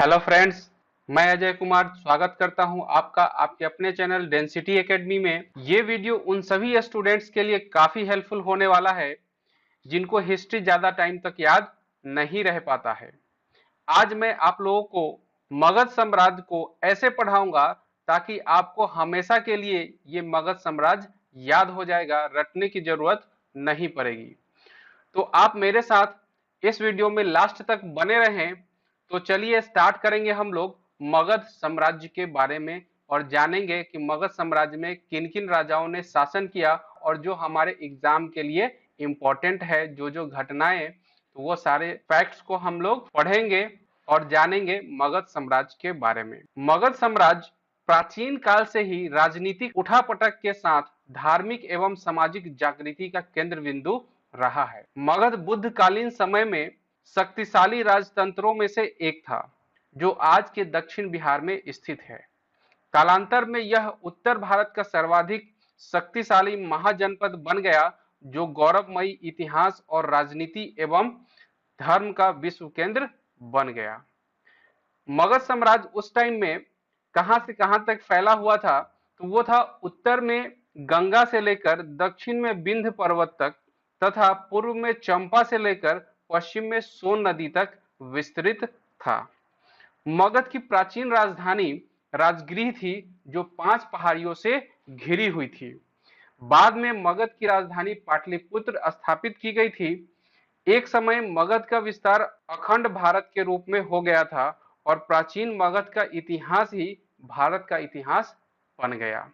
Hello friends, मैं अजय कुमार स्वागत करता हूं आपका आपके अपने चैनल डेंसिटी एकेडमी में। ये वीडियो उन सभी स्टूडेंट्स के लिए काफी हेल्पफुल होने वाला है जिनको हिस्ट्री ज्यादा टाइम तक याद नहीं रह पाता है। आज मैं आप लोगों को मगध साम्राज्य को ऐसे पढ़ाऊंगा ताकि आपको हमेशा के लिए ये मगध साम्राज्य याद हो जाएगा, रटने की जरूरत नहीं पड़ेगी। तो आप मेरे साथ इस वीडियो में लास्ट तक बने रहें। तो चलिए स्टार्ट करेंगे हम लोग मगध साम्राज्य के बारे में और जानेंगे कि मगध साम्राज्य में किन किन राजाओं ने शासन किया और जो हमारे एग्जाम के लिए इम्पोर्टेंट है, जो जो घटनाएं, तो वो सारे फैक्ट्स को हम लोग पढ़ेंगे और जानेंगे मगध साम्राज्य के बारे में। मगध साम्राज्य प्राचीन काल से ही राजनीतिक उठापटक के साथ धार्मिक एवं सामाजिक जागृति का केंद्र बिंदु रहा है। मगध बुद्धकालीन समय में शक्तिशाली राजतंत्रों में से एक था जो आज के दक्षिण बिहार में स्थित है। कालांतर में यह उत्तर भारत का सर्वाधिक शक्तिशाली महाजनपद बन गया जो गौरवमयी इतिहास और राजनीति एवं धर्म का विश्व केंद्र बन गया। मगध साम्राज्य उस टाइम में कहां से कहां तक फैला हुआ था, तो वो था उत्तर में गंगा से लेकर दक्षिण में विंध्य पर्वत तक तथा पूर्व में चंपा से लेकर पश्चिम में सोन नदी तक विस्तृत था। मगध की प्राचीन राजधानी राजगृह थी जो 5 पहाड़ियों से घिरी हुई थी। बाद में मगध की राजधानी पाटलिपुत्र स्थापित की गई थी। एक समय मगध का विस्तार अखंड भारत के रूप में हो गया था और प्राचीन मगध का इतिहास ही भारत का इतिहास बन गया।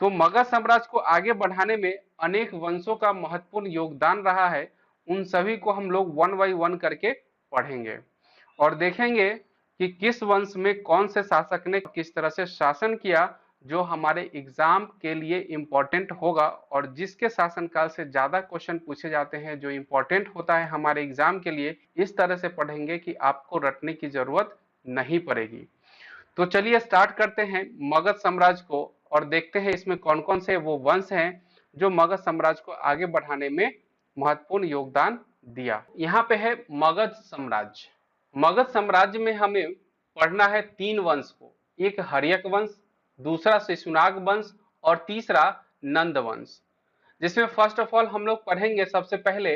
तो मगध साम्राज्य को आगे बढ़ाने में अनेक वंशों का महत्वपूर्ण योगदान रहा है। उन सभी को हम लोग वन बाई वन करके पढ़ेंगे और देखेंगे कि किस वंश में कौन से शासक ने किस तरह से शासन किया, जो हमारे एग्जाम के लिए इंपॉर्टेंट होगा और जिसके शासनकाल से ज्यादा क्वेश्चन पूछे जाते हैं, जो इंपॉर्टेंट होता है हमारे एग्जाम के लिए। इस तरह से पढ़ेंगे कि आपको रटने की जरूरत नहीं पड़ेगी। तो चलिए स्टार्ट करते हैं मगध साम्राज्य को और देखते हैं इसमें कौन कौन से वो वंश हैं जो मगध साम्राज्य को आगे बढ़ाने में महत्वपूर्ण योगदान दिया। यहाँ पे है मगध साम्राज्य। मगध साम्राज्य में हमें पढ़ना है 3 वंश को, एक हर्यक वंश, दूसरा शिशुनाग वंश और तीसरा नंद वंश। जिसमें फर्स्ट ऑफ ऑल हम लोग पढ़ेंगे सबसे पहले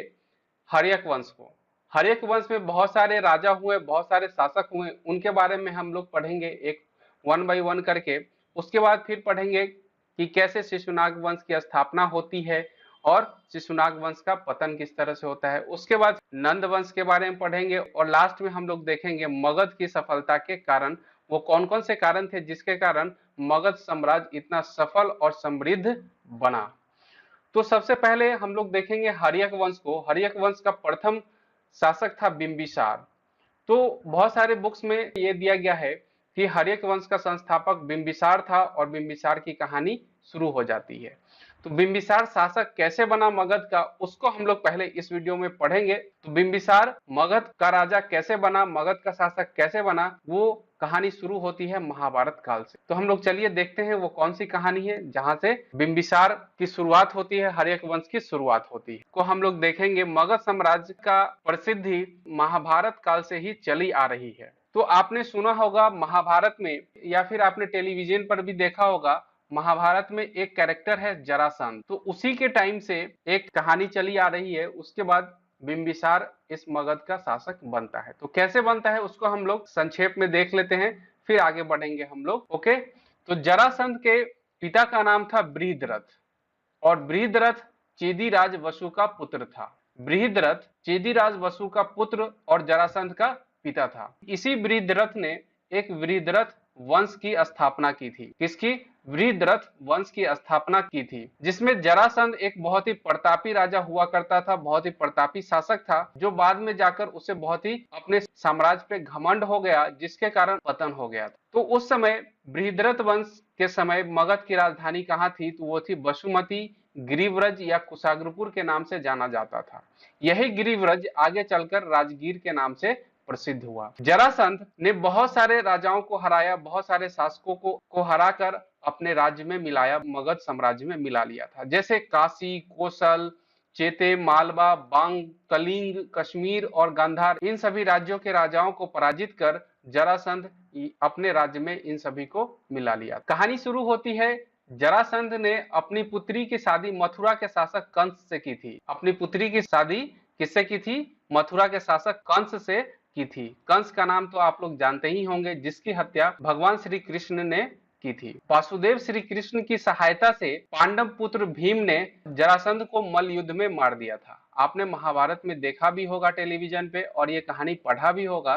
हर्यक वंश को। हर्यक वंश में बहुत सारे राजा हुए, बहुत सारे शासक हुए, उनके बारे में हम लोग पढ़ेंगे एक वन बाई वन करके। उसके बाद फिर पढ़ेंगे कि कैसे शिशुनाग वंश की स्थापना होती है और शिशुनाग वंश का पतन किस तरह से होता है। उसके बाद नंद वंश के बारे में पढ़ेंगे और लास्ट में हम लोग देखेंगे मगध की सफलता के कारण, वो कौन कौन से कारण थे जिसके कारण मगध साम्राज्य इतना सफल और समृद्ध बना। तो सबसे पहले हम लोग देखेंगे हर्यक वंश को। हर्यक वंश का प्रथम शासक था बिंबिसार। तो बहुत सारे बुक्स में ये दिया गया है कि हर्यक वंश का संस्थापक बिंबिसार था और बिंबिसार की कहानी शुरू हो जाती है। तो बिंबिसार शासक कैसे बना मगध का, उसको हम लोग पहले इस वीडियो में पढ़ेंगे। तो बिंबिसार मगध का राजा कैसे बना, मगध का शासक कैसे बना, वो कहानी शुरू होती है महाभारत काल से। तो हम लोग चलिए देखते हैं वो कौन सी कहानी है जहां से बिंबिसार की शुरुआत होती है, हर्यक वंश की शुरुआत होती है। को हम लोग देखेंगे मगध साम्राज्य का प्रसिद्धि महाभारत काल से ही चली आ रही है। तो आपने सुना होगा महाभारत में, या फिर आपने टेलीविजन पर भी देखा होगा, महाभारत में एक कैरेक्टर है जरासंध। तो उसी के टाइम से एक कहानी चली आ रही है। उसके बाद बिंबिसार इस मगध का शासक बनता है। तो कैसे बनता है उसको हम लोग संक्षेप में देख लेते हैं, फिर आगे बढ़ेंगे हम लोग। ओके, तो जरासंध के पिता का नाम था बृहद्रथ और बृहद्रथ चेदीराज वसु का पुत्र था। बृहद्रथ चेदीराज वसु का पुत्र और जरासंध का पिता था। इसी बृहद्रथ ने एक बृहद्रथ वंश की स्थापना की थी। किसकी? बृहद्रथ वंश की स्थापना की थी, जिसमें जरासंध एक बहुत ही प्रतापी राजा हुआ करता था, बहुत ही प्रतापी शासक था, जो बाद में जाकर उसे बहुत ही अपने साम्राज्य पे घमंड हो गया, जिसके कारण पतन हो गया। तो उस समय बृहद्रथ वंश के समय मगध की राजधानी कहाँ थी? तो वो थी बसुमती, गिरिव्रज या कुशाग्रपुर के नाम से जाना जाता था। यही गिरिव्रज आगे चलकर राजगीर के नाम से प्रसिद्ध हुआ। जरासंध ने बहुत सारे राजाओं को हराया, बहुत सारे शासकों को हराकर अपने राज्य में मिलाया, मगध साम्राज्य में मिला लिया था। जैसे काशी, कोसल, चेते, मालवा, बांग, कलिंग, कश्मीर और गांधार, इन सभी राज्यों के राजाओं को पराजित कर जरासंध अपने राज्य में इन सभी को मिला लिया। कहानी शुरू होती है, जरासंध ने अपनी पुत्री की शादी मथुरा के शासक कंस से की थी। अपनी पुत्री की शादी किससे की थी? मथुरा के शासक कंस से की थी। कंस का नाम तो आप लोग जानते ही होंगे, जिसकी हत्या भगवान श्री कृष्ण ने की थी। वासुदेव श्री कृष्ण की सहायता से पांडव पुत्र भीम ने जरासंध को मल्ल युद्ध में मार दिया था। आपने महाभारत में देखा भी होगा टेलीविजन पे, और ये कहानी पढ़ा भी होगा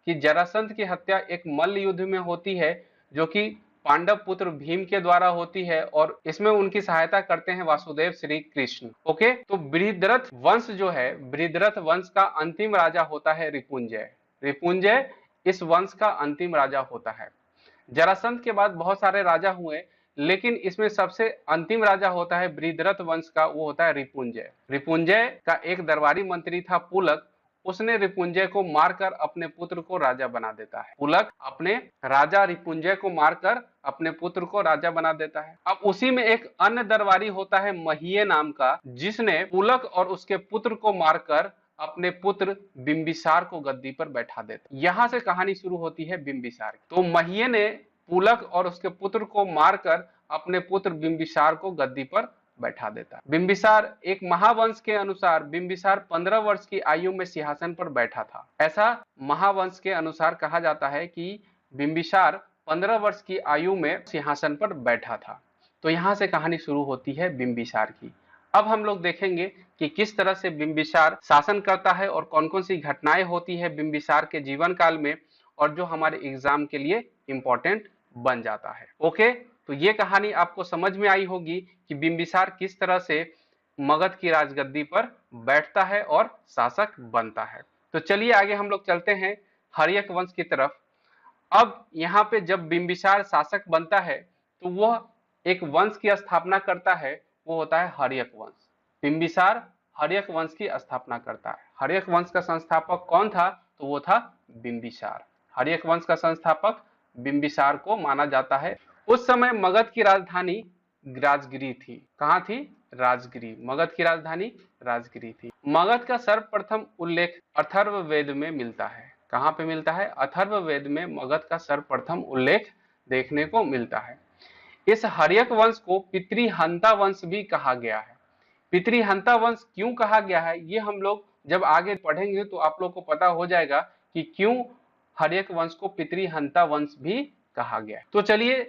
कि जरासंध की हत्या एक मल्ल युद्ध में होती है, जो कि पांडव पुत्र भीम के द्वारा होती है, और इसमें उनकी सहायता करते हैं वासुदेव श्री कृष्ण। ओके, तो बृहद्रथ वंश जो है, बृहद्रथ वंश का अंतिम राजा होता है रिपुंजय। रिपुंजय इस वंश का अंतिम राजा होता है। जरासंध के बाद बहुत सारे राजा हुए, लेकिन इसमें सबसे अंतिम राजा होता है बृहद्रथ वंश का, वो होता है रिपुंजय। रिपुंजय का एक दरबारी मंत्री था पुलक, उसने रिपुंजय को मारकर अपने पुत्र को राजा बना देता है। पुलक अपने राजा रिपुंजय को मारकर अपने पुत्र को राजा बना देता है। अब उसी में एक अन्य दरबारी होता है महीय नाम का, जिसने पुलक और उसके पुत्र को मारकर अपने पुत्र बिंबिसार को गद्दी पर बैठा देता। यहां से कहानी शुरू होती है बिंबिसार की। तो महीय ने पुलक और उसके पुत्र को मारकर अपने पुत्र बिंबिसार को गद्दी पर बैठा देता। बिंबिसार, एक महावंश के अनुसार बिंबिसार 15 वर्ष की आयु में सिंहासन पर बैठा था। ऐसा महावंश के अनुसार कहा जाता है कि बिंबिसार 15 वर्ष की आयु में सिंहासन पर बैठा था। तो यहां से कहानी शुरू होती है बिंबिसार की। अब हम लोग देखेंगे कि किस तरह से बिंबिसार शासन करता है और कौन कौन सी घटनाएं होती है बिंबिसार के जीवन काल में, और जो हमारे एग्जाम के लिए इंपॉर्टेंट बन जाता है। ओके, तो ये कहानी आपको समझ में आई होगी कि बिंबिसार किस तरह से मगध की राजगद्दी पर बैठता है और शासक बनता है। तो चलिए आगे हम लोग चलते हैं हर्यक वंश की तरफ। अब यहाँ पे जब बिंबिसार शासक बनता है तो वह एक वंश की स्थापना करता है, वो होता है हर्यक वंश। बिंबिसार हर्यक वंश की स्थापना करता है। हर्यक वंश का संस्थापक कौन था? तो वो था बिंबिसार। हर्यक वंश का संस्थापक बिंबिसार को माना जाता है। उस समय मगध की राजधानी राजगिरी थी। कहाँ थी? राजगिरी। मगध की राजधानी राजगिरी थी। मगध का सर्वप्रथम उल्लेख अथर्ववेद में मिलता है। कहाँ पे मिलता है? अथर्ववेद में मगध का सर्वप्रथम उल्लेख देखने को मिलता है। इस हर्यक वंश को पितृहंता वंश भी कहा गया है। पितृहंता वंश क्यों कहा गया है, ये हम लोग जब आगे पढ़ेंगे तो आप लोग को पता हो जाएगा कि क्यों हर्यक वंश को पितृहंता वंश भी कहा गया है। तो चलिए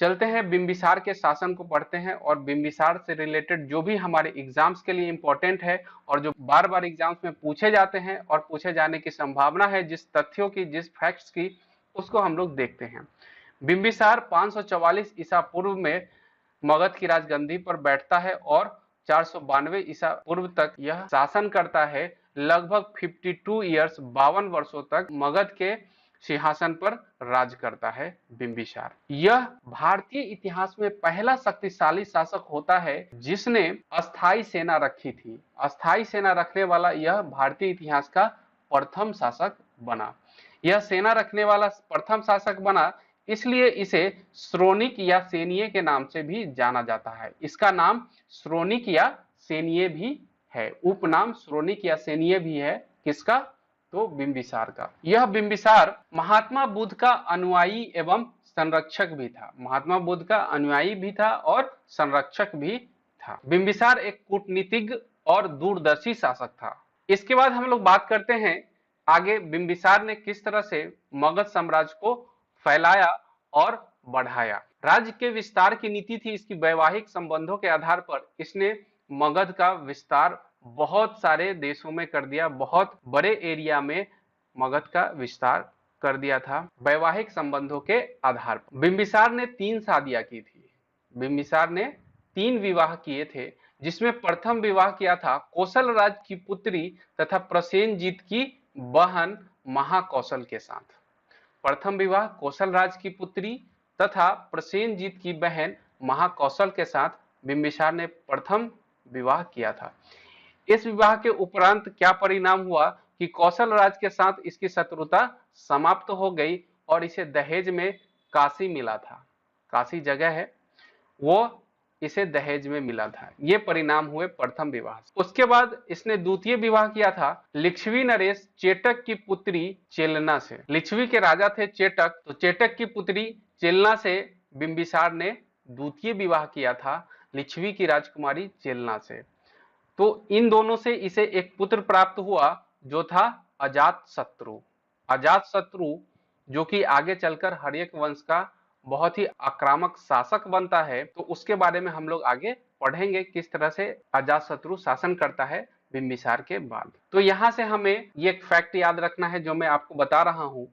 चलते हैं बिंबिसार के शासन को पढ़ते हैं, और बिंबिसार से रिलेटेड जो भी हमारे एग्जाम्स के लिए इंपॉर्टेंट है और जो बार बार एग्जाम्स में पूछे जाते हैं और पूछे जाने की संभावना है, जिस तथ्यों की, जिस फैक्ट्स की, उसको हम लोग देखते हैं। बिंबिसार 544 ईसा पूर्व में मगध की राजगद्दी पर बैठता है और 492 ईसा पूर्व तक यह शासन करता है। लगभग 52 ईयर्स, 52 वर्षों तक मगध के सिंहासन पर राज करता है बिंबिसार। यह भारतीय इतिहास में पहला शक्तिशाली शासक होता है जिसने अस्थायी सेना रखी थी। अस्थायी सेना रखने वाला यह भारतीय इतिहास का प्रथम शासक बना। यह सेना रखने वाला प्रथम शासक बना, इसलिए इसे श्रोणिक या सेनीय के नाम से भी जाना जाता है। इसका नाम श्रोणिक या सेनीय भी है, उपनाम श्रोणिक या सेनीय भी है। किसका? तो बिंबिसार का। यह बिंबिसार महात्मा बुद्ध का अनुयायी एवं संरक्षक भी था। महात्मा बुद्ध का अनुयायी भी था और संरक्षक भी था। बिंबिसार एक कूटनीतिज्ञ और दूरदर्शी शासक था। इसके बाद हम लोग बात करते हैं आगे बिंबिसार ने किस तरह से मगध साम्राज्य को फैलाया और बढ़ाया। राज्य के विस्तार की नीति थी इसकी। वैवाहिक संबंधों के आधार पर इसने मगध का विस्तार बहुत सारे देशों में कर दिया। बहुत बड़े एरिया में मगध का विस्तार कर दिया था वैवाहिक संबंधों के आधार पर। बिंबिसार ने 3 शादियां की थी। बिंबिसार ने 3 विवाह किए थे, जिसमें प्रथम विवाह किया था कौशल राज की पुत्री तथा प्रसेनजीत की बहन महाकौशल के साथ। प्रथम विवाह कौशल राज की पुत्री तथा प्रसेनजीत की बहन महाकौशल के साथ बिंबिसार ने प्रथम विवाह किया था। इस विवाह के उपरांत क्या परिणाम हुआ कि कौशल राज के साथ इसकी शत्रुता समाप्त हो गई और इसे दहेज में काशी मिला था। काशी जगह है, वो इसे दहेज में मिला था। ये परिणाम हुए प्रथम विवाह। उसके बाद इसने द्वितीय विवाह किया था लिच्छवी नरेश चेटक की पुत्री चेलना से। लिच्छवी के राजा थे चेटक, तो चेटक की पुत्री चेलना से बिंबिसार ने द्वितीय विवाह किया था लिच्छवी की राजकुमारी चेलना से। तो इन दोनों से इसे एक पुत्र प्राप्त हुआ जो था अजातशत्रु। अजातशत्रु जो कि आगे चलकर हर्यक वंश का बहुत ही आक्रामक शासक बनता है, तो उसके बारे में हम लोग आगे पढ़ेंगे किस तरह से अजातशत्रु शासन करता है बिंबिसार के बाद। तो यहां से हमें ये एक फैक्ट याद रखना है जो मैं आपको बता रहा हूं।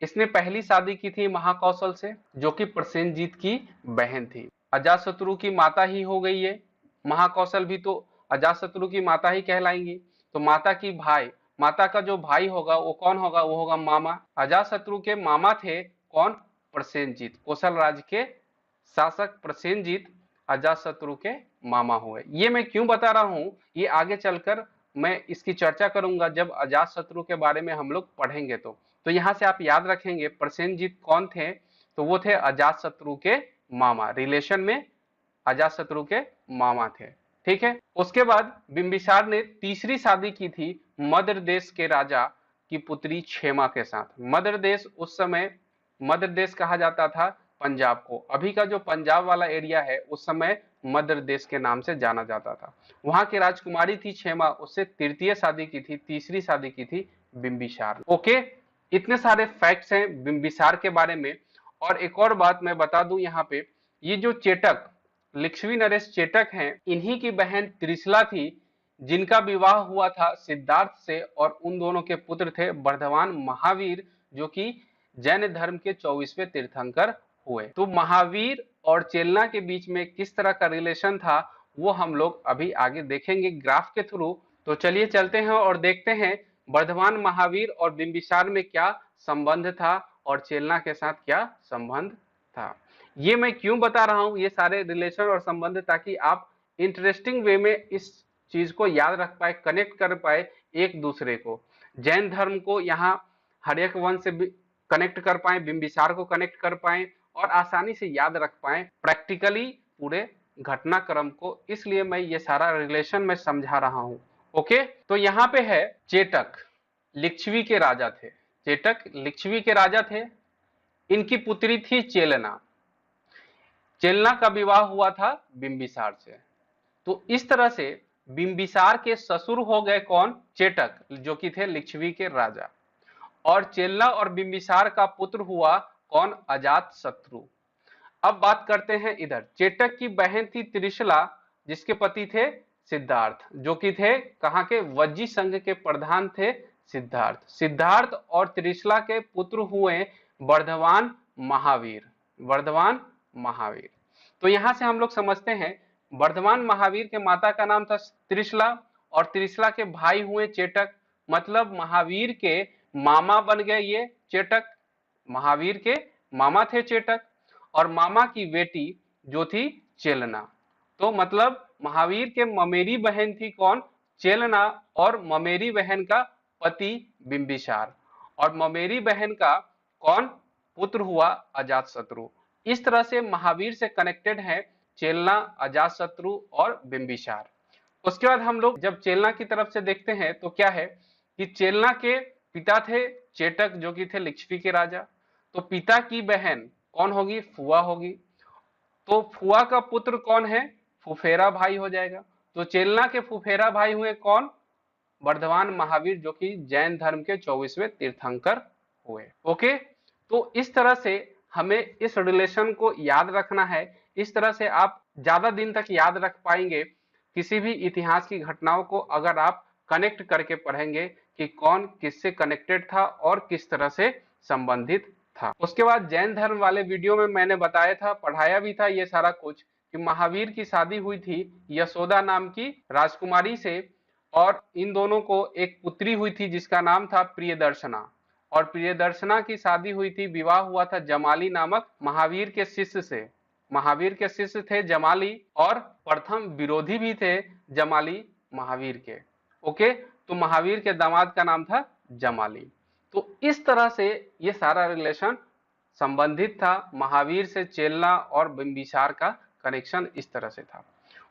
इसने पहली शादी की थी महाकौशल से जो कि प्रसेनजीत की बहन थी। अजातशत्रु की माता ही हो गई है। महाकौशल भी तो अजातशत्रु की माता ही कहलाएंगी। तो माता की भाई, माता का जो भाई होगा वो कौन होगा? वो होगा मामा। अजातशत्रु के मामा थे कौन? प्रसेनजीत। कौशल राज्य के शासक प्रसेनजीत अजातशत्रु के मामा हुए। ये मैं क्यों बता रहा हूं, ये आगे चलकर मैं इसकी चर्चा करूंगा जब अजातशत्रु के बारे में हम लोग पढ़ेंगे। तो यहां से आप याद रखेंगे प्रसेनजीत कौन थे? तो वो थे अजातशत्रु के मामा, रिलेशन में अजातशत्रु के मामा थे। ठीक है। उसके बाद बिंबिसार ने तीसरी शादी की थी मद्र देश के राजा की पुत्री क्षेमा के साथ। मद्र देश उस समय मद्र देश कहा जाता था पंजाब को। अभी का जो पंजाब वाला एरिया है उस समय मद्र देश के नाम से जाना जाता था। वहां की राजकुमारी थी क्षेमा, उससे तृतीय शादी की थी, तीसरी शादी की थी बिंबिसार। ओके, इतने सारे फैक्ट्स हैं बिंबिसार के बारे में। और एक और बात मैं बता दूं यहाँ पे, ये जो चेटक लिच्छवी नरेश चेटक हैं, इन्हीं की बहन त्रिशला थी जिनका विवाह हुआ था सिद्धार्थ से, और उन दोनों के पुत्र थे वर्धमान महावीर जो कि जैन धर्म के 24वें तीर्थंकर हुए। तो महावीर और चेलना के बीच में किस तरह का रिलेशन था वो हम लोग अभी आगे देखेंगे ग्राफ के थ्रू। तो चलिए चलते हैं और देखते हैं वर्धमान महावीर और बिंबिसार में क्या संबंध था और चेलना के साथ क्या संबंध था। ये मैं क्यों बता रहा हूं ये सारे रिलेशन और संबंध, ताकि आप इंटरेस्टिंग वे में इस चीज को याद रख पाए, कनेक्ट कर पाए एक दूसरे को। जैन धर्म को यहाँ हर्यक वंश से कनेक्ट कर पाए, बिंबिसार को कनेक्ट कर पाए और आसानी से याद रख पाए प्रैक्टिकली पूरे घटनाक्रम को। इसलिए मैं ये सारा रिलेशन में समझा रहा हूं। ओके, तो यहाँ पे है चेटक लिच्छवी के राजा थे। चेटक लिच्छवी के राजा थे। इनकी पुत्री थी चेलना। चेलना का विवाह हुआ था बिंबिसार से। तो इस तरह से बिंबिसार के ससुर हो गए कौन? चेटक, जो कि थे लिच्छवी के राजा। और चेलना और बिंबिसार का पुत्र हुआ कौन? अजातशत्रु। अब बात करते हैं इधर, चेटक की बहन थी त्रिशला जिसके पति थे सिद्धार्थ, जो कि थे कहां के? वज्जी संघ के प्रधान थे सिद्धार्थ। सिद्धार्थ और त्रिशला के पुत्र हुए वर्धमान महावीर। वर्धमान महावीर। तो यहां से हम लोग समझते हैं वर्धमान महावीर के माता का नाम था त्रिशला और त्रिशला के भाई हुए चेटक। मतलब महावीर के मामा बन गए ये चेटक। महावीर के मामा थे चेटक और मामा की बेटी जो थी चेलना। तो मतलब महावीर के ममेरी बहन थी कौन? चेलना, और ममेरी बहन का पति बिंबिसार, और ममेरी बहन का कौन पुत्र हुआ? अजातशत्रु। इस तरह से महावीर से कनेक्टेड है चेलना, अजातशत्रु और बिंबिसार। उसके बाद हम लोग जब चेलना की तरफ से देखते हैं तो क्या है कि चेलना के पिता थे चेटक जो कि थे लिच्छवी के राजा। तो पिता की बहन कौन होगी? फुआ होगी। तो फुआ का पुत्र कौन है? फुफेरा भाई हो जाएगा। तो चेलना के फुफेरा भाई हुए कौन? वर्धमान महावीर जो कि जैन धर्म के 24वें तीर्थंकर हुए। ओके, तो इस तरह से हमें इस रिलेशन को याद रखना है। इस तरह से आप ज्यादा दिन तक याद रख पाएंगे किसी भी इतिहास की घटनाओं को अगर आप कनेक्ट करके पढ़ेंगे कि कौन किससे कनेक्टेड था और किस तरह से संबंधित था। उसके बाद जैन धर्म वाले वीडियो में मैंने बताया था, पढ़ाया भी था ये सारा कुछ, कि महावीर की शादी हुई थी यशोदा नाम की राजकुमारी से, और इन दोनों को एक पुत्री हुई थी जिसका नाम था प्रियदर्शना। और प्रियदर्शना की शादी हुई थी, विवाह हुआ था जमाली नामक महावीर के शिष्य से। महावीर के शिष्य थे जमाली और प्रथम विरोधी भी थे जमाली महावीर के। ओके, तो महावीर के दामाद का नाम था जमाली। तो इस तरह से ये सारा रिलेशन संबंधित था महावीर से चेलना और बिंबिसार का कनेक्शन इस तरह से था।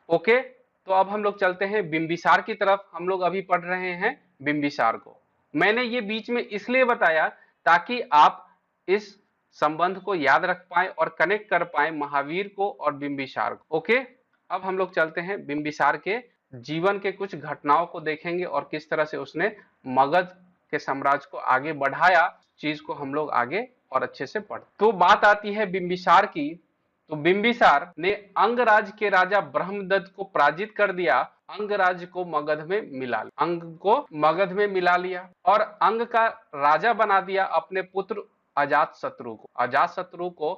ओके, तो अब हम लोग चलते हैं बिंबिसार की तरफ। हम लोग अभी पढ़ रहे हैं बिंबिसार को। मैंने ये बीच में इसलिए बताया ताकि आप इस संबंध को याद रख पाए और कनेक्ट कर पाए महावीर को और बिंबिसार को। ओके, अब हम लोग चलते हैं बिंबिसार के जीवन के कुछ घटनाओं को देखेंगे और किस तरह से उसने मगध के साम्राज्य को आगे बढ़ाया। चीज को हम लोग आगे और अच्छे से पढ़। तो बात आती है बिंबिसार की। तो बिंबिसार ने अंगराज के राजा ब्रह्मदत्त को पराजित कर दिया। अंगराज को मगध में मिला, अंग को मगध में मिला लिया और अंग का राजा बना दिया अपने पुत्र अजातशत्रु को। अजातशत्रु को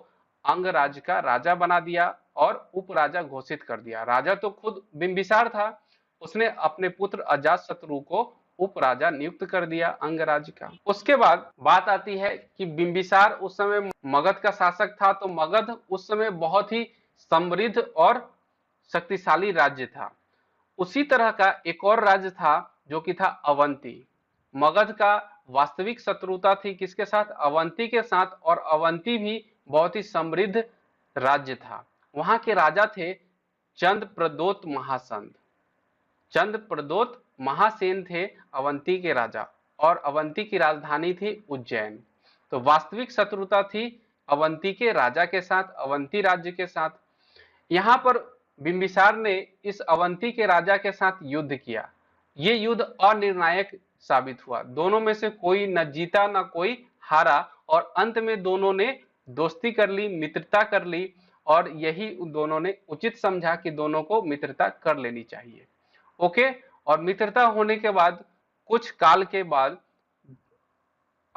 अंगराज का राजा बना दिया और उपराजा घोषित कर दिया। राजा तो खुद बिंबिसार था, उसने अपने पुत्र अजातशत्रु को उपराजा नियुक्त कर दिया अंगराज का। उसके बाद बात आती है कि बिंबिसार उस समय मगध का शासक था। तो मगध उस समय बहुत ही समृद्ध और शक्तिशाली राज्य था। उसी तरह का एक और राज्य था जो कि था अवंती। मगध का वास्तविक शत्रुता थी किसके साथ? अवंती के साथ। और अवंती भी बहुत ही समृद्ध राज्य था। वहां के राजा थे चंद्रप्रदोत महासेन। चंद्रप्रदोत महासेन थे अवंती के राजा और अवंती की राजधानी थी उज्जैन। तो वास्तविक शत्रुता थी अवंती के राजा के साथ, अवंती राज्य के साथ। यहां पर बिंबिसार ने इस अवंती के राजा के साथ युद्ध किया। ये युद्ध अनिर्णायक साबित हुआ। दोनों में से कोई न जीता न कोई हारा और अंत में दोनों ने दोस्ती कर ली, मित्रता कर ली और यही दोनों ने उचित समझा कि दोनों को मित्रता कर लेनी चाहिए। ओके, और मित्रता होने के बाद कुछ काल के बाद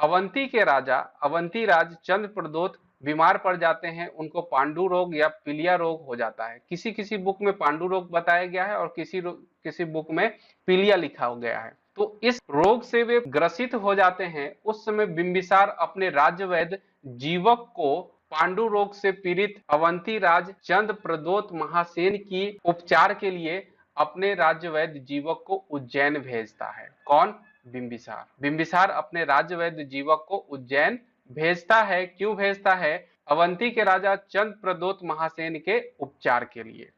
अवंती के राजा अवंती राज चंद्रप्रदोत बीमार पड़ जाते हैं। उनको पांडु रोग या पीलिया रोग हो जाता है। किसी किसी बुक में पांडु रोग बताया गया है और किसी बुक में पीलिया लिखा हो गया है। तो इस रोग से वे ग्रसित हो जाते हैं। उस समय बिंबिसार अपने राज्य वैद्य जीवक को पांडु रोग से पीड़ित अवंती राज चंद्रप्रदोत महासेन की उपचार के लिए अपने राज्य वैद्य जीवक को उज्जैन भेजता है। कौन? बिंबिसार। बिंबिसार अपने राज्य वैद्य जीवक को उज्जैन भेजता है। क्यों भेजता है? अवंती के राजा चंद्रप्रदोत महासेन के उपचार के लिए।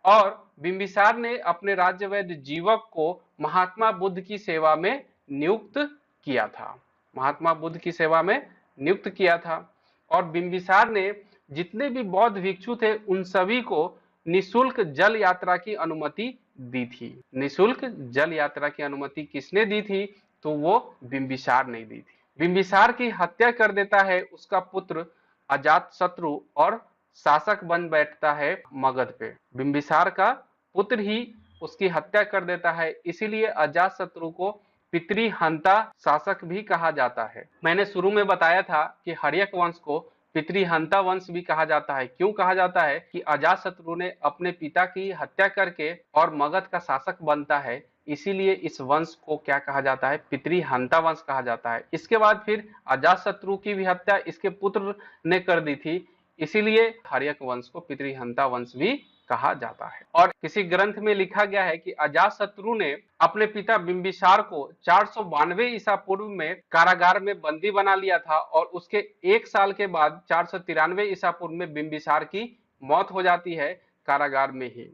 और बिंबिसार ने अपने राज्य वैद्य जीवक को महात्मा बुद्ध की सेवा में नियुक्त किया था। महात्मा बुद्ध की सेवा में नियुक्त किया था। और बिंबिसार ने जितने भी बौद्ध भिक्षु थे उन सभी को निशुल्क जल यात्रा की अनुमति दी थी। निशुल्क जल यात्रा की अनुमति किसने दी थी? तो वो बिंबिसार ने दी थी। बिंबिसार की हत्या कर देता है उसका पुत्र अजातशत्रु और शासक बन बैठता है मगध पे। बिंबिसार का पुत्र ही उसकी हत्या कर देता है। इसीलिए अजातशत्रु को पितृहंता शासक भी कहा जाता है। मैंने शुरू में बताया था कि हर्यक वंश को पितृहंता वंश भी कहा जाता है। क्यों कहा जाता है? कि अजातशत्रु ने अपने पिता की हत्या करके और मगध का शासक बनता है, इसीलिए इस वंश को क्या कहा जाता है? पितृहंता वंश कहा जाता है। इसके बाद फिर अजातशत्रु की भी हत्या इसके पुत्र ने कर दी थी, इसीलिए हर्यक वंश को पितृहंता वंश भी कहा जाता है। और किसी ग्रंथ में लिखा गया है कि अजातशत्रु ने अपने पिता बिंबिसार को 492 ईसा पूर्व में कारागार में बंदी बना लिया था और उसके एक साल के बाद 493 ईसा पूर्व में बिंबिसार की मौत हो जाती है कारागार में ही।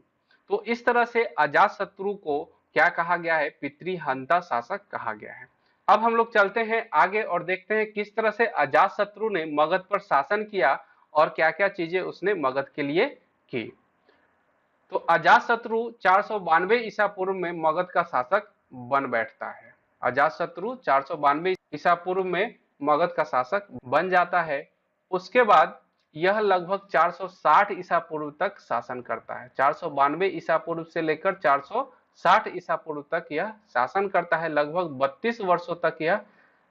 तो इस तरह से अजातशत्रु को क्या कहा गया है? पितृहंता शासक कहा गया है। अब हम लोग चलते हैं आगे और देखते हैं किस तरह से अजातशत्रु ने मगध पर शासन किया और क्या क्या चीजें उसने मगध के लिए की। तो अजातशत्रु 492 ईसा पूर्व में मगध का शासक बन बैठता है। अजातशत्रु 492 ईसा पूर्व में मगध का शासक बन जाता है। उसके बाद यह लगभग 460 ईसा पूर्व तक शासन करता है। 492 ईसा पूर्व से लेकर 460 ईसा पूर्व तक यह शासन करता है। लगभग 32 वर्षों तक यह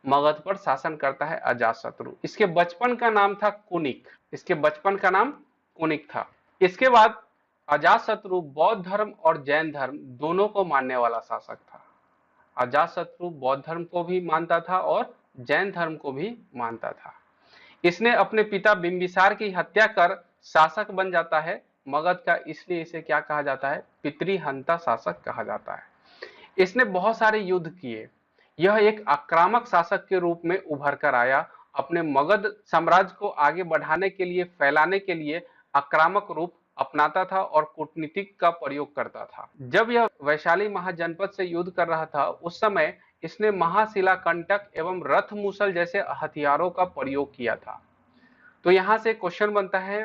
मगध पर शासन करता है अजातशत्रु। इसके बचपन का नाम था कुनिक। इसके बचपन का नाम कुनिक था। इसके बाद अजातशत्रु बौद्ध धर्म और जैन धर्म दोनों को मानने वाला शासक था। अजातशत्रु बौद्ध धर्म को भी मानता था और जैन धर्म को भी मानता था। इसने अपने पिता बिंबिसार की हत्या कर शासक बन जाता है मगध का, इसलिए इसे क्या कहा जाता है? पितृहंता शासक कहा जाता है। इसने बहुत सारे युद्ध किए। यह एक आक्रामक शासक के रूप में उभर कर आया। अपने मगध साम्राज्य को आगे बढ़ाने के लिए, फैलाने के लिए आक्रामक रूप अपनाता था और कूटनीति का प्रयोग करता था। जब यह वैशाली महाजनपद से युद्ध कर रहा था उस समय इसने महाशिला कंटक एवं रथ मूसल जैसे हथियारों का प्रयोग किया था। तो यहां से क्वेश्चन बनता है,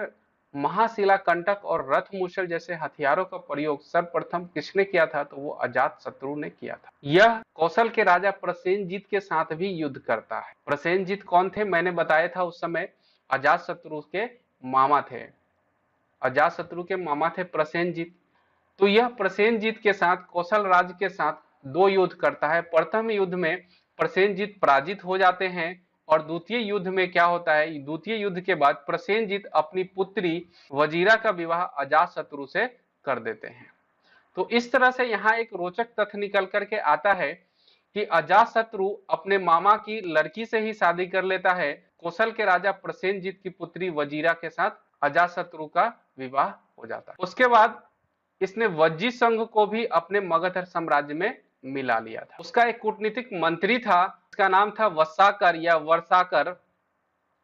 महाशिला कंटक और रथ मूसल जैसे हथियारों का प्रयोग सर्वप्रथम किसने किया था? तो वो अजात शत्रु ने किया था। यह कौशल के राजा प्रसेनजीत के साथ भी युद्ध करता है। प्रसेनजीत कौन थे? मैंने बताया था उस समय अजात शत्रु के मामा थे। अजात शत्रु के मामा थे प्रसेनजीत। तो यह प्रसेनजीत के साथ कौशल राज्य के साथ दो युद्ध करता है। प्रथम युद्ध में प्रसेनजीत पराजित हो जाते हैं और द्वितीय युद्ध में क्या होता है? द्वितीय युद्ध के बाद प्रसेनजीत अपनी पुत्री वजीरा का विवाह अजात शत्रु से कर देते हैं। तो इस तरह से यहाँ एक रोचक तथ्य निकल करके आता है कि अजात शत्रु अपने मामा की लड़की से ही शादी कर लेता है। कौशल के राजा प्रसेनजीत की पुत्री वजीरा के साथ अजात शत्रु का विवाह हो जाता है। उसके बाद इसने वज्जी संघ को भी अपने मगध साम्राज्य में मिला लिया था। उसका एक कूटनीतिक मंत्री था, इसका नाम था वसाकर या वर्षाकर,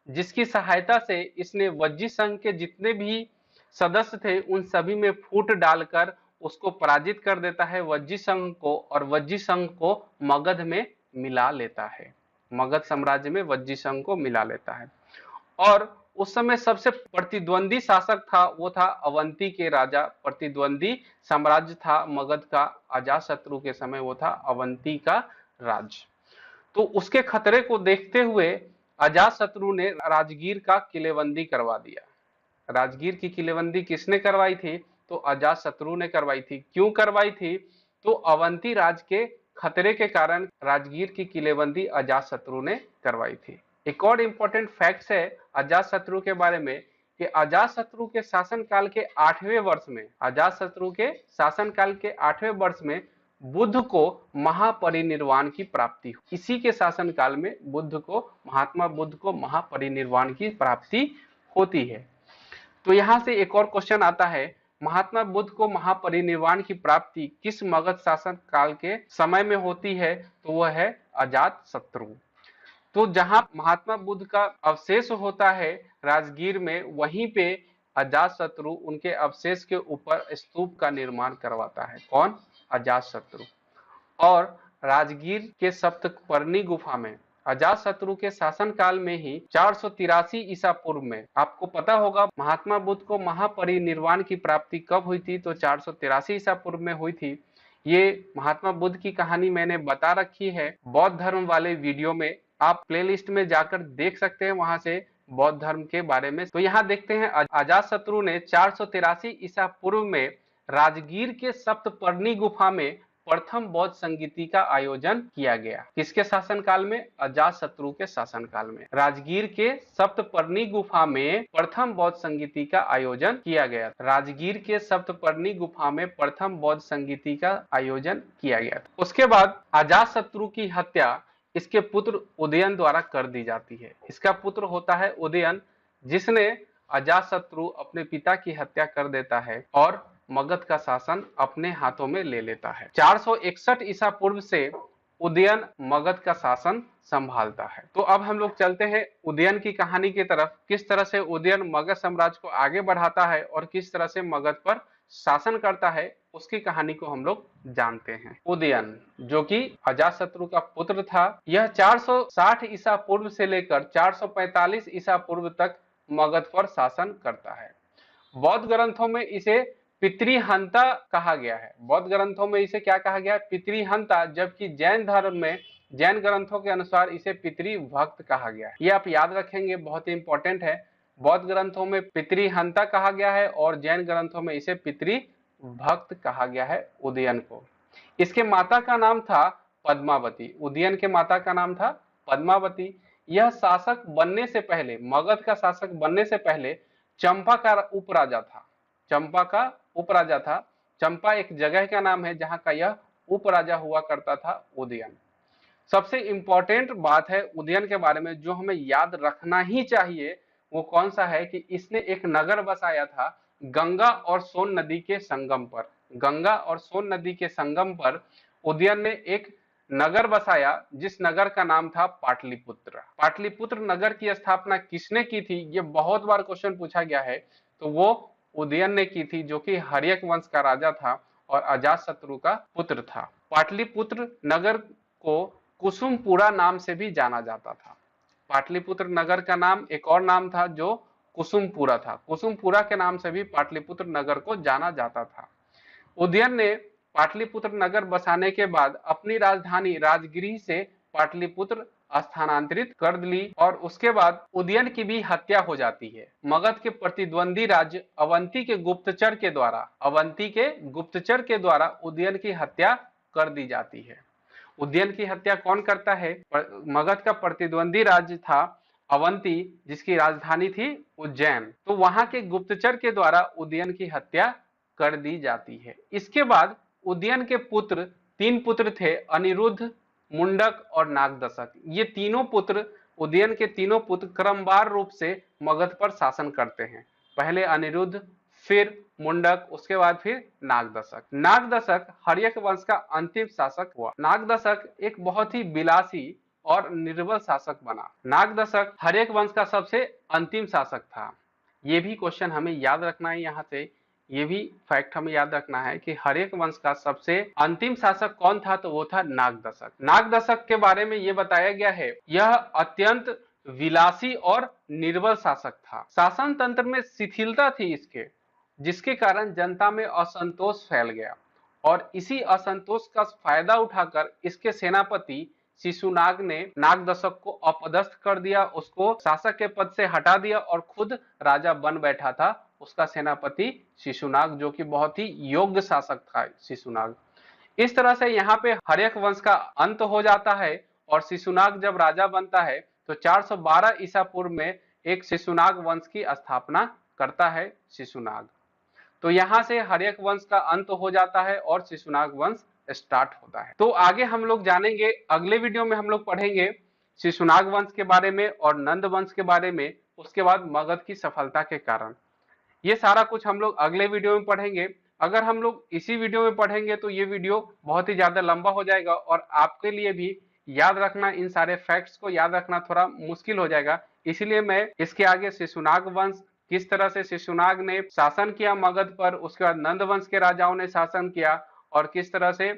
जिसकी सहायता से इसने वज्जी संघ के जितने भी सदस्य थे उन सभी में फूट डालकर उसको पराजित कर देता है वज्जी संघ को, और वज्जी संघ को मगध में मिला लेता है। मगध साम्राज्य में वज्जी संघ को मिला लेता है। और उस समय सबसे प्रतिद्वंदी शासक था वो था अवंती के राजा। प्रतिद्वंदी साम्राज्य था मगध का अजात शत्रु के समय, वो था अवंती का राज्य। तो उसके खतरे को देखते हुए अजात शत्रु ने राजगीर का किलेबंदी करवा दिया। राजगीर की किलेबंदी किसने करवाई थी? तो अजात शत्रु ने करवाई थी। क्यों करवाई थी? तो अवंती राज के खतरे के कारण राजगीर की किलेबंदी अजात शत्रु ने करवाई थी। एक और इंपॉर्टेंट फैक्ट है अजात शत्रु के बारे में कि अजात शत्रु के शासनकाल के 8वें वर्ष में, अजात शत्रु के शासनकाल के 8वें वर्ष में बुद्ध को महापरिनिर्वाण की प्राप्ति हुई। इसी के शासनकाल में बुद्ध को, महात्मा बुद्ध को महापरिनिर्वाण की प्राप्ति होती है। तो यहां से एक और क्वेश्चन आता है, महात्मा बुद्ध को महापरिनिर्वाण की प्राप्ति किस मगध शासन काल के समय में होती है? तो वह है अजात शत्रु। तो जहां महात्मा बुद्ध का अवशेष होता है राजगीर में, वहीं पे अजात शत्रु उनके अवशेष के ऊपर स्तूप का निर्माण करवाता है। कौन? अजात शत्रु। और राजगीर के सप्तपर्णी गुफा में अजात शत्रु के शासनकाल में ही 483 ईसा पूर्व में, आपको पता होगा महात्मा बुद्ध को महापरिनिर्वाण की प्राप्ति कब हुई थी? तो 483 ईसा पूर्व में हुई थी। ये महात्मा बुद्ध की कहानी मैंने बता रखी है बौद्ध धर्म वाले वीडियो में, आप प्लेलिस्ट में जाकर देख सकते हैं वहां से बौद्ध धर्म के बारे में। तो यहाँ देखते हैं अजात शत्रु ने 483 ईसा पूर्व में राजगीर के सप्तपर्णी गुफा में प्रथम बौद्ध संगीति का आयोजन किया गया। किसके शासनकाल में? अजात शत्रु के शासनकाल में राजगीर के सप्तपर्णी गुफा में प्रथम बौद्ध संगीति का आयोजन किया गया। राजगीर के सप्तपर्णी गुफा में प्रथम बौद्ध संगीति का आयोजन किया गया। उसके बाद अजात शत्रु की हत्या इसके पुत्र उदयन द्वारा कर दी जाती है। इसका पुत्र होता है उदयन, जिसने अजात शत्रु अपने पिता की हत्या कर देता है और मगध का शासन अपने हाथों में ले लेता है। 461 ईसा पूर्व से उदयन मगध का शासन संभालता है। तो अब हम लोग चलते हैं उदयन की कहानी की तरफ। किस तरह से उदयन मगध साम्राज्य को आगे बढ़ाता है और किस तरह से मगध पर शासन करता है, उसकी कहानी को हम लोग जानते हैं। उदयन जो कि अजात शत्रु का पुत्र था, यह 460 ईसा पूर्व से लेकर 445 ईसा पूर्व तक मगध पर शासन करता है। बौद्ध ग्रंथों में इसे पितृहंता कहा गया है। बौद्ध ग्रंथों में इसे क्या कहा गया है? पितृहंता। जबकि जैन धर्म में, जैन ग्रंथों के अनुसार इसे पितृभक्त कहा गया है। ये आप याद रखेंगे, बहुत ही इंपॉर्टेंट है। बौद्ध ग्रंथों में पितृहंता कहा गया है और जैन ग्रंथों में इसे पितृभक्त कहा गया है उदयन को। इसके माता का नाम था पद्मावती। उदयन के माता का नाम था पद्मावती। यह शासक बनने से पहले, मगध का शासक बनने से पहले चंपा का उपराजा था। चंपा का उपराजा था। चंपा एक जगह का नाम है जहां का यह उपराजा हुआ करता था उदयन। सबसे इंपॉर्टेंट बात है उदयन के बारे में जो हमें याद रखना ही चाहिए, वो कौन सा है कि इसने एक नगर बसाया था गंगा और सोन नदी के संगम पर। गंगा और सोन नदी के संगम पर उदयन ने एक नगर बसाया जिस नगर का नाम था पाटलिपुत्र। पाटलिपुत्र नगर की स्थापना किसने की थी? ये बहुत बार क्वेश्चन पूछा गया है। तो वो उदयन ने की थी, जो कि हर्यक वंश का राजा था और अजातशत्रु का पुत्र था। पाटलिपुत्र नगर को कुसुमपुरा नाम से भी जाना जाता था। पाटलिपुत्र नगर का नाम एक और नाम था जो कुसुमपुरा था। कुसुमपुरा के नाम से भी पाटलिपुत्र नगर को जाना जाता था। उदयन ने पाटलिपुत्र नगर बसाने के बाद अपनी राजधानी राजगिरी से पाटलिपुत्र स्थानांतरित कर ली और उसके बाद उदयन की भी हत्या हो जाती है। मगध के प्रतिद्वंदी राज्य अवंती के गुप्तचर के द्वारा उदयन की हत्या कर दी जाती है। उदयन की हत्या कौन करता है? मगध का प्रतिद्वंदी राज्य था अवंती, जिसकी राजधानी थी उज्जैन। तो वहां के गुप्तचर के द्वारा उदयन की हत्या कर दी जाती है। इसके बाद उदयन के तीन पुत्र थे, अनिरुद्ध, मुंडक और नागदशक। ये तीनों पुत्र, उदयन के तीनों पुत्र क्रमवार रूप से मगध पर शासन करते हैं। पहले अनिरुद्ध, फिर मुंडक, उसके बाद फिर नागदशक। नागदशक हर्यक वंश का अंतिम शासक हुआ। नागदशक एक बहुत ही विलासी और निर्बल शासक बना। नागदशक हर्यक वंश का सबसे अंतिम शासक था। ये भी क्वेश्चन हमें याद रखना है, यहाँ से ये भी फैक्ट हमें याद रखना है कि हर्यक वंश का सबसे अंतिम शासक कौन था, तो वो था नागदशक। नागदशक के बारे में ये बताया गया है, यह अत्यंत विलासी और निर्बल शासक था। शासन तंत्र में शिथिलता थी इसके, जिसके कारण जनता में असंतोष फैल गया और इसी असंतोष का फायदा उठाकर इसके सेनापति शिशुनाग ने नागदशक को अपदस्थ कर दिया, उसको शासक के पद से हटा दिया और खुद राजा बन बैठा था उसका सेनापति शिशुनाग, जो कि बहुत ही योग्य शासक था शिशुनाग। इस तरह से यहाँ पे हर्यक वंश का अंत हो जाता है और शिशुनाग जब राजा बनता है तो 412 ईसा पूर्व में एक शिशुनाग वंश की स्थापना करता है शिशुनाग। तो यहाँ से हर्यक वंश का अंत हो जाता है और शिशुनाग वंश स्टार्ट होता है। तो आगे हम लोग जानेंगे, अगले वीडियो में हम लोग पढ़ेंगे शिशुनाग वंश के बारे में और नंद वंश के बारे में, उसके बाद मगध की सफलता के कारण। ये सारा कुछ हम लोग अगले वीडियो में पढ़ेंगे। अगर हम लोग इसी वीडियो में पढ़ेंगे तो ये वीडियो बहुत ही ज्यादा लंबा हो जाएगा और आपके लिए भी याद रखना, इन सारे फैक्ट्स को याद रखना थोड़ा मुश्किल हो जाएगा। इसलिए मैं इसके आगे शिशुनाग वंश, किस तरह से शिशुनाग ने शासन किया मगध पर, उसके बाद नंद वंश के राजाओं ने शासन किया और किस तरह से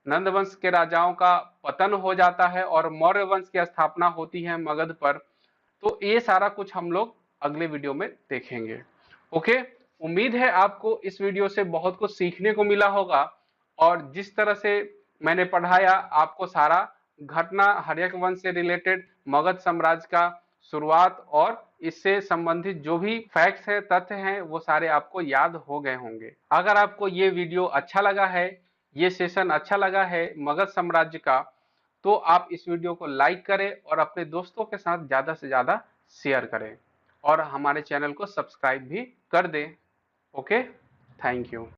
नंद वंश के राजाओं का पतन हो जाता है और मौर्य वंश की स्थापना होती है मगध पर, तो ये सारा कुछ हम लोग अगले वीडियो में देखेंगे। ओके, उम्मीद है आपको इस वीडियो से बहुत कुछ सीखने को मिला होगा और जिस तरह से मैंने पढ़ाया आपको सारा घटना हर्यक वंश से रिलेटेड, मगध साम्राज्य का शुरुआत और इससे संबंधित जो भी फैक्ट्स है, तथ्य हैं, वो सारे आपको याद हो गए होंगे। अगर आपको ये वीडियो अच्छा लगा है, ये सेशन अच्छा लगा है मगध साम्राज्य का, तो आप इस वीडियो को लाइक करें और अपने दोस्तों के साथ ज्यादा से ज्यादा शेयर करें और हमारे चैनल को सब्सक्राइब भी कर दें। Okay, thank you.